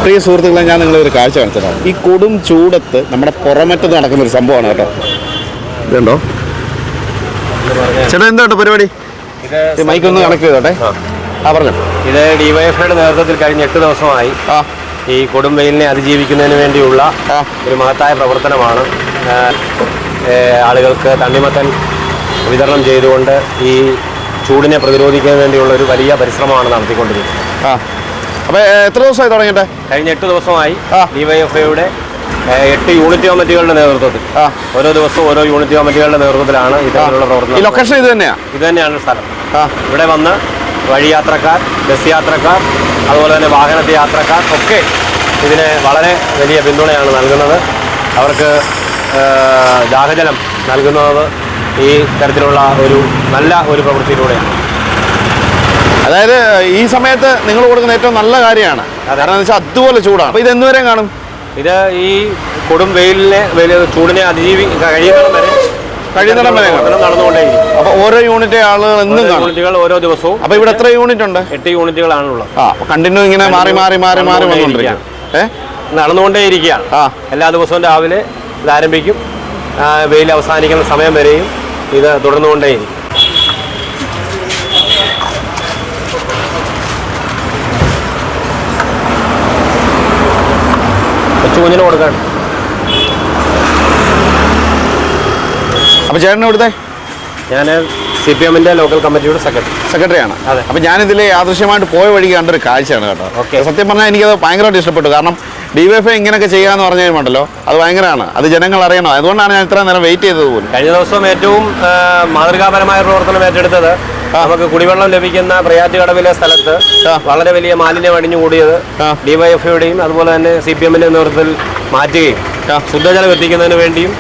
പ്രിയ സുഹൃത്തുക്കളെ, ഞാൻ നിങ്ങളൊരു കാഴ്ച കാണിച്ചതാണ്. ഈ കൊടും ചൂടത്ത് നമ്മുടെ പുറമറ്റത്ത് നടക്കുന്നൊരു സംഭവമാണ് കേട്ടോ. ഇതുണ്ടോ ചേട്ടാ? എന്താ കേട്ടോ പരിപാടി? ഇത് മൈക്കൊന്ന് കണക്ട് ചെയ്തോട്ടെ. പറഞ്ഞു. ഇത് ഡിവൈഎഫ്ഐയുടെ നേതൃത്വത്തിൽ കഴിഞ്ഞ 8 ദിവസമായി ഈ കൊടും വെയിലിനെ അതിജീവിക്കുന്നതിന് വേണ്ടിയുള്ള ഒരു മഹത്തായ പ്രവർത്തനമാണ്. ആളുകൾക്ക് തണ്ണിമത്തൻ വിതരണം ചെയ്തുകൊണ്ട് ഈ ചൂടിനെ പ്രതിരോധിക്കാൻ വേണ്ടിയുള്ള ഒരു വലിയ പരിശ്രമമാണ് നടത്തിക്കൊണ്ടിരിക്കുന്നത്. അപ്പോൾ എത്ര ദിവസമായി തുടങ്ങിയിട്ട്? കഴിഞ്ഞ 8 ദിവസമായി ഡിവൈഎഫ്ഐയുടെ 8 യൂണിറ്റ് കമ്മിറ്റികളുടെ നേതൃത്വത്തിൽ ഓരോ ദിവസവും ഓരോ യൂണിറ്റ് കമ്മിറ്റികളുടെ നേതൃത്വത്തിലാണ് ഇത്തരത്തിലുള്ള പ്രവർത്തനം. ഈ ലൊക്കേഷൻ ഇത് തന്നെയാണ് സ്ഥലം. ഇവിടെ വന്ന് വഴിയാത്രക്കാർ, ബസ് യാത്രക്കാർ, അതുപോലെ തന്നെ വാഹനത്തിൽ യാത്രക്കാർ ഒക്കെ ഇതിന് വളരെ വലിയ പിന്തുണയാണ് നൽകുന്നത്. അവർക്ക് ദാഹജലം നൽകുന്നത് ഈ തരത്തിലുള്ള നല്ല ഒരു പ്രവൃത്തിയിലൂടെയാണ്. അതായത് ഈ സമയത്ത് നിങ്ങൾ കൊടുക്കുന്ന ഏറ്റവും നല്ല കാര്യമാണ്. കാരണം എന്ന് വെച്ചാൽ അതുപോലെ ചൂടാണ്. അപ്പോൾ ഇത് എന്നുവരെ കാണും? ഇത് ഈ കൊടും ചൂടിനെ കഴിയുന്നിടം വരെ നടന്നുകൊണ്ടേയിരിക്കും. അപ്പോൾ ഓരോ യൂണിറ്റ് ആളുകൾ എന്നും യൂണിറ്റുകൾ ഓരോ ദിവസവും. അപ്പോൾ ഇവിടെ എത്ര യൂണിറ്റ് ഉണ്ട്? 8 യൂണിറ്റുകളാണുള്ളത്. കണ്ടിന്യൂ ഇങ്ങനെ മാറി വന്നുകൊണ്ടിരിക്കുകയാണ്. നടന്നുകൊണ്ടേയിരിക്കുകയാണ്. എല്ലാ ദിവസവും രാവിലെ ഇത് ആരംഭിക്കും. വെയിൽ അവസാനിക്കുന്ന സമയം വരെയും ഇത് തുടർന്നുകൊണ്ടേയിരിക്കും. കൊച്ചുകുഞ്ഞിന് കൊടുക്കാൻ. അപ്പോൾ ചേട്ടൻ ഇവിടുത്തെ? ഞാൻ CPM-ന്റെ ലോക്കൽ കമ്മിറ്റിയുടെ സെക്രട്ടറിയാണ്. അതെ. അപ്പോൾ ഞാനിതിൽ യാദൃശ്യമായിട്ട് പോയ വഴി കണ്ടൊരു കാഴ്ചയാണ് കേട്ടോ. സത്യം പറഞ്ഞാൽ എനിക്കത് ഭയങ്കരമായിട്ട് ഇഷ്ടപ്പെട്ടു. കാരണം ഡിവൈഎഫ്ഐ ഇങ്ങനെയൊക്കെ ചെയ്യാന്ന് പറഞ്ഞു കഴിയുമ്പോണ്ടല്ലോ അത് ഭയങ്കരമാണ്. അത് ജനങ്ങൾ അറിയണം. അതുകൊണ്ടാണ് ഞാൻ ഇത്ര നേരം വെയിറ്റ് ചെയ്തത് പോലും. കഴിഞ്ഞ ദിവസം ഏറ്റവും മാതൃകാപരമായ പ്രവർത്തനം ഏറ്റെടുത്തത് നമുക്ക് കുടിവെള്ളം ലഭിക്കുന്ന പ്രയാറ്റുകടവിലെ സ്ഥലത്ത് വളരെ വലിയ മാലിന്യം അടിഞ്ഞുകൂടിയത് ഡിവൈഎഫ്ഐയുടെയും അതുപോലെ തന്നെ CPM-ന്റെ നേതൃത്വത്തിൽ മാറ്റുകയും ശുദ്ധജലം എത്തിക്കുന്നതിന് വേണ്ടിയും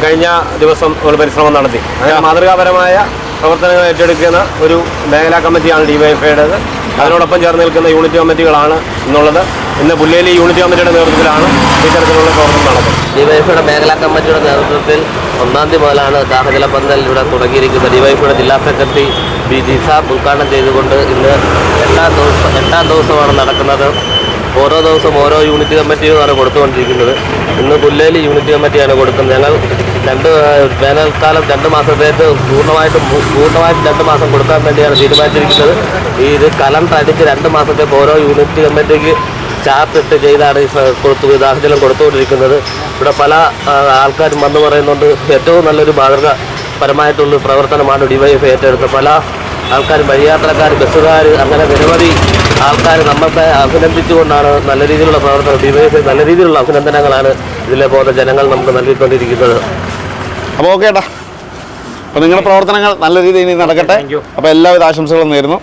കഴിഞ്ഞ ദിവസം ഒരു പരിശ്രമം നടത്തി. അങ്ങനെ മാതൃകാപരമായ പ്രവർത്തനങ്ങൾ ഏറ്റെടുക്കുന്ന ഒരു മേഖലാ കമ്മിറ്റിയാണ് ഡിവൈഎഫ്ഐയുടേത്. അതിനോടൊപ്പം ചേർന്ന് നിൽക്കുന്ന യൂണിറ്റ് കമ്മിറ്റികളാണ് ഇന്നുള്ളത്. ഇന്ന് പുല്ലേലി യൂണിറ്റ് കമ്മിറ്റിയുടെ നേതൃത്വത്തിലാണ് ഇത്തരത്തിലുള്ള പ്രവർത്തനം നടക്കുന്നത്. ഡിവൈഎഫ്ഐയുടെ മേഖലാ കമ്മിറ്റിയുടെ നേതൃത്വത്തിൽ 1-ാം തീയതി മുതലാണ് ദാഹജല പന്തൽ ഇവിടെ തുടങ്ങിയിരിക്കുന്നത്. ഡിവൈഎഫ്ഐയുടെ ജില്ലാ സെക്രട്ടറി B. ജിസാബ് ഉദ്ഘാടനം ചെയ്തുകൊണ്ട് ഇന്ന് 8-ാം ദിവസമാണ് നടക്കുന്നത്. ഓരോ ദിവസം ഓരോ യൂണിറ്റ് കമ്മിറ്റിയുമാണ് കൊടുത്തുകൊണ്ടിരിക്കുന്നത്. ഇന്ന് പുല്ലേലി യൂണിറ്റ് കമ്മിറ്റിയാണ് കൊടുക്കുന്നത്. ഞങ്ങൾ വേനൽക്കാലം 2 മാസത്തേക്ക് പൂർണ്ണമായിട്ടും 2 മാസം കൊടുക്കാൻ വേണ്ടിയാണ് തീരുമാനിച്ചിരിക്കുന്നത്. ഇത് കലണ്ടർ അടിച്ച് 2 മാസത്തേക്ക് ഓരോ യൂണിറ്റ് കമ്മിറ്റിക്ക് ചാർട്ടിട്ട് ചെയ്താണ് ദാഹജലം കൊടുത്തുകൊണ്ടിരിക്കുന്നത്. ഇവിടെ പല ആൾക്കാരും വന്ന് പറയുന്നുണ്ട് ഏറ്റവും നല്ലൊരു മാതൃകാപരമായിട്ടുള്ള പ്രവർത്തനമാണ് ഡിവൈഎഫ്ഐ ഏറ്റെടുത്തത്. പല ആൾക്കാരും വഴിയാത്രക്കാർ, ബസ്സുകാർ, അങ്ങനെ നിരവധി ആൾക്കാർ നമ്മൾക്ക് അഭിനന്ദിച്ചുകൊണ്ടാണ് നല്ല രീതിയിലുള്ള പ്രവർത്തനം. ഡിവൈഎഫ്ഐ നല്ല രീതിയിലുള്ള അഭിനന്ദനങ്ങളാണ് ഇതിലെ പോലെ ജനങ്ങൾ നമുക്ക് നൽകിക്കൊണ്ടിരിക്കുന്നത്. അപ്പോൾ ഓക്കെ ഏട്ടാ. അപ്പോൾ നിങ്ങളുടെ പ്രവർത്തനങ്ങൾ നല്ല രീതിയിൽ നടക്കട്ടെ. അപ്പോൾ എല്ലാവിധ ആശംസകളും നേരുന്നു.